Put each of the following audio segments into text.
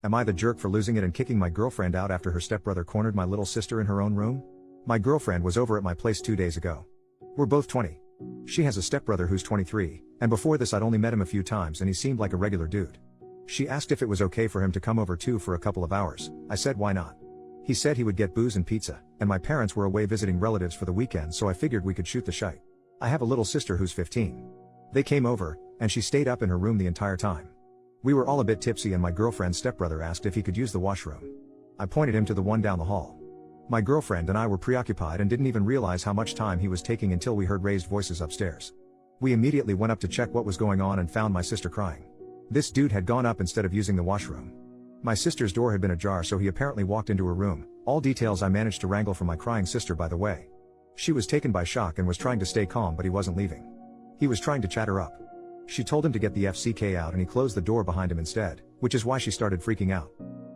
Am I the jerk for losing it and kicking my girlfriend out after her stepbrother cornered my little sister in her own room? My girlfriend was over at my place 2 days ago. We're both 20. She has a stepbrother who's 23, and before this I'd only met him a few times and he seemed like a regular dude. She asked if it was okay for him to come over too for a couple of hours. I said why not. He said he would get booze and pizza, and my parents were away visiting relatives for the weekend, so I figured we could shoot the shite. I have a little sister who's 15. They came over, and she stayed up in her room the entire time. We were all a bit tipsy and my girlfriend's stepbrother asked if he could use the washroom. I pointed him to the one down the hall. My girlfriend and I were preoccupied and didn't even realize how much time he was taking until we heard raised voices upstairs. We immediately went up to check what was going on and found my sister crying. This dude had gone up instead of using the washroom. My sister's door had been ajar, so he apparently walked into her room, all details I managed to wrangle from my crying sister, by the way. She was taken by shock and was trying to stay calm, but he wasn't leaving. He was trying to chat her up. She told him to get the FCK out and he closed the door behind him instead, which is why she started freaking out.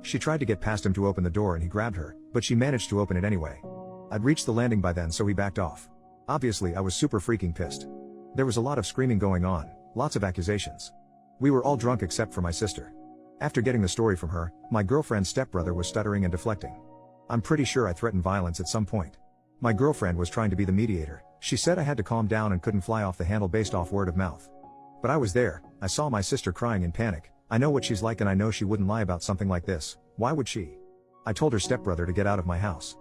She tried to get past him to open the door and he grabbed her, but she managed to open it anyway. I'd reached the landing by then, so he backed off. Obviously I was super freaking pissed. There was a lot of screaming going on, lots of accusations. We were all drunk except for my sister. After getting the story from her, my girlfriend's stepbrother was stuttering and deflecting. I'm pretty sure I threatened violence at some point. My girlfriend was trying to be the mediator. She said I had to calm down and couldn't fly off the handle based off word of mouth. But I was there, I saw my sister crying in panic. I know what she's like and I know she wouldn't lie about something like this. Why would she? I told her stepbrother to get out of my house.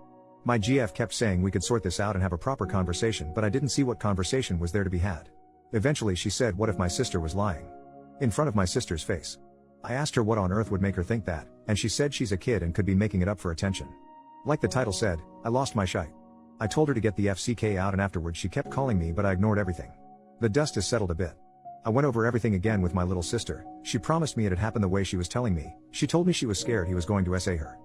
My GF kept saying we could sort this out and have a proper conversation, but I didn't see what conversation was there to be had. Eventually she said, what if my sister was lying? In front of my sister's face. I asked her what on earth would make her think that, and she said she's a kid and could be making it up for attention. Like the title said, I lost my shite. I told her to get the FCK out and afterwards she kept calling me, but I ignored everything. The dust has settled a bit. I went over everything again with my little sister. She promised me it had happened the way she was telling me. She told me she was scared he was going to SA her.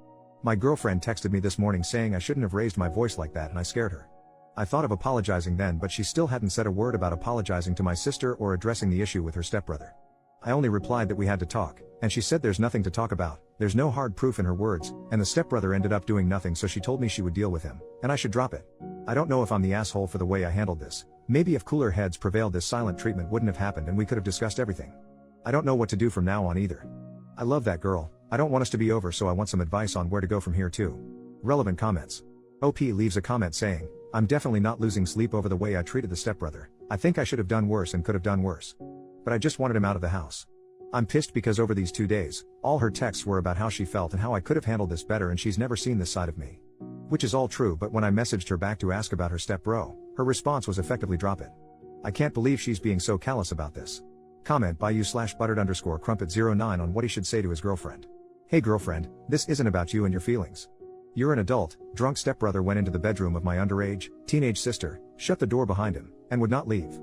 My girlfriend texted me this morning saying I shouldn't have raised my voice like that and I scared her. I thought of apologizing then, but she still hadn't said a word about apologizing to my sister or addressing the issue with her stepbrother. I only replied that we had to talk, and she said there's nothing to talk about, there's no hard proof in her words, and the stepbrother ended up doing nothing, so she told me she would deal with him, and I should drop it. I don't know if I'm the asshole for the way I handled this. Maybe if cooler heads prevailed this silent treatment wouldn't have happened and we could have discussed everything. I don't know what to do from now on either. I love that girl. I don't want us to be over, so I want some advice on where to go from here too. Relevant comments. OP leaves a comment saying, I'm definitely not losing sleep over the way I treated the stepbrother. I think I should have done worse and could have done worse. But I just wanted him out of the house. I'm pissed because over these 2 days, all her texts were about how she felt and how I could have handled this better, and she's never seen this side of me. Which is all true, but when I messaged her back to ask about her stepbro, her response was effectively drop it. I can't believe she's being so callous about this. Comment by you/buttered_crumpet09 on what he should say to his girlfriend. Hey girlfriend, this isn't about you and your feelings. You're an adult. Drunk stepbrother went into the bedroom of my underage, teenage sister, shut the door behind him, and would not leave.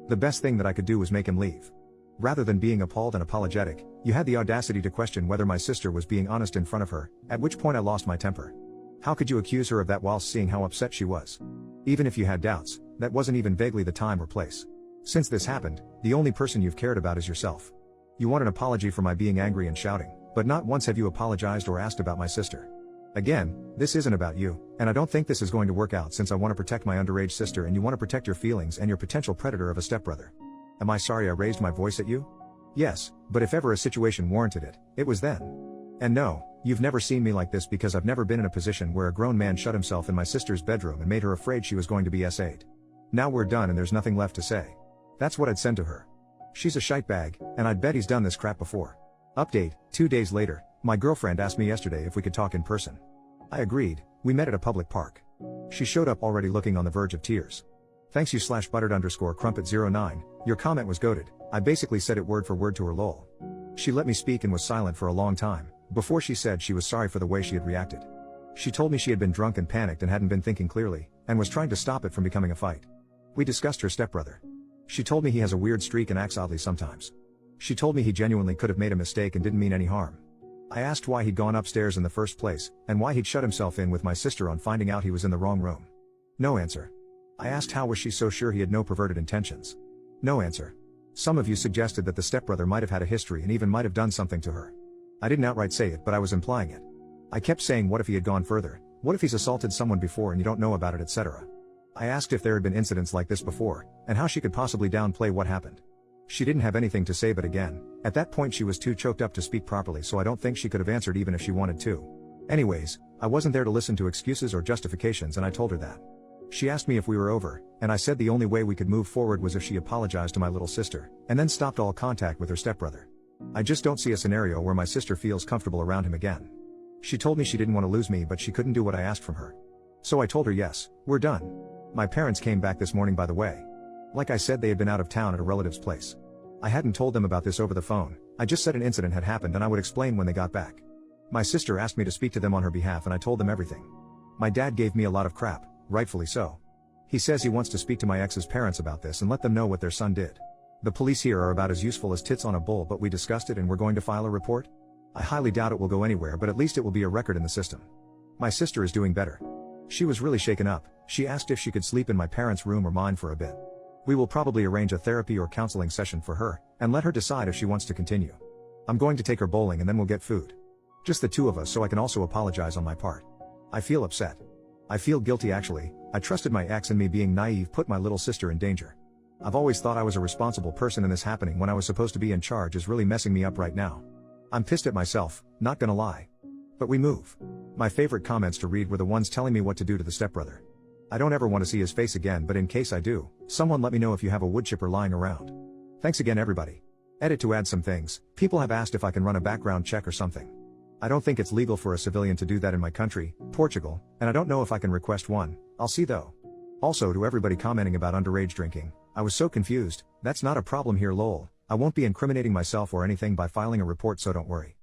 The best thing that I could do was make him leave. Rather than being appalled and apologetic, you had the audacity to question whether my sister was being honest in front of her, at which point I lost my temper. How could you accuse her of that whilst seeing how upset she was? Even if you had doubts, that wasn't even vaguely the time or place. Since this happened, the only person you've cared about is yourself. You want an apology for my being angry and shouting, but not once have you apologized or asked about my sister. Again, this isn't about you, and I don't think this is going to work out since I want to protect my underage sister and you want to protect your feelings and your potential predator of a stepbrother. Am I sorry I raised my voice at you? Yes, but if ever a situation warranted it, it was then. And no, you've never seen me like this because I've never been in a position where a grown man shut himself in my sister's bedroom and made her afraid she was going to be SA'd. Now we're done and there's nothing left to say. That's what I'd send to her. She's a shitebag, and I'd bet he's done this crap before. Update, 2 days later, my girlfriend asked me yesterday if we could talk in person. I agreed. We met at a public park. She showed up already looking on the verge of tears. Thanks you/buttered_crumpet09, your comment was goated. I basically said it word for word to her lol. She let me speak and was silent for a long time, before she said she was sorry for the way she had reacted. She told me she had been drunk and panicked and hadn't been thinking clearly, and was trying to stop it from becoming a fight. We discussed her stepbrother. She told me he has a weird streak and acts oddly sometimes. She told me he genuinely could have made a mistake and didn't mean any harm. I asked why he'd gone upstairs in the first place, and why he'd shut himself in with my sister on finding out he was in the wrong room. No answer. I asked how was she so sure he had no perverted intentions. No answer. Some of you suggested that the stepbrother might have had a history and even might have done something to her. I didn't outright say it, but I was implying it. I kept saying what if he had gone further, what if he's assaulted someone before and you don't know about it, etc. I asked if there had been incidents like this before, and how she could possibly downplay what happened. She didn't have anything to say, but again, at that point she was too choked up to speak properly, so I don't think she could have answered even if she wanted to. Anyways, I wasn't there to listen to excuses or justifications, and I told her that. She asked me if we were over, and I said the only way we could move forward was if she apologized to my little sister, and then stopped all contact with her stepbrother. I just don't see a scenario where my sister feels comfortable around him again. She told me she didn't want to lose me, but she couldn't do what I asked from her. So I told her yes, we're done. My parents came back this morning, by the way. Like I said, they had been out of town at a relative's place. I hadn't told them about this over the phone, I just said an incident had happened and I would explain when they got back. My sister asked me to speak to them on her behalf and I told them everything. My dad gave me a lot of crap, rightfully so. He says he wants to speak to my ex's parents about this and let them know what their son did. The police here are about as useful as tits on a bull, but we discussed it and we're going to file a report. I highly doubt it will go anywhere, but at least it will be a record in the system. My sister is doing better. She was really shaken up. She asked if she could sleep in my parents' room or mine for a bit. We will probably arrange a therapy or counseling session for her, and let her decide if she wants to continue. I'm going to take her bowling and then we'll get food. Just the two of us, so I can also apologize on my part. I feel upset. I feel guilty actually. I trusted my ex, and me being naive put my little sister in danger. I've always thought I was a responsible person, and this happening when I was supposed to be in charge is really messing me up right now. I'm pissed at myself, not gonna lie. But we move. My favorite comments to read were the ones telling me what to do to the stepbrother. I don't ever want to see his face again, but in case I do, someone let me know if you have a wood chipper lying around. Thanks again everybody. Edit to add some things. People have asked if I can run a background check or something. I don't think it's legal for a civilian to do that in my country, Portugal, and I don't know if I can request one. I'll see though. Also, to everybody commenting about underage drinking, I was so confused. That's not a problem here, lol. I won't be incriminating myself or anything by filing a report, so don't worry.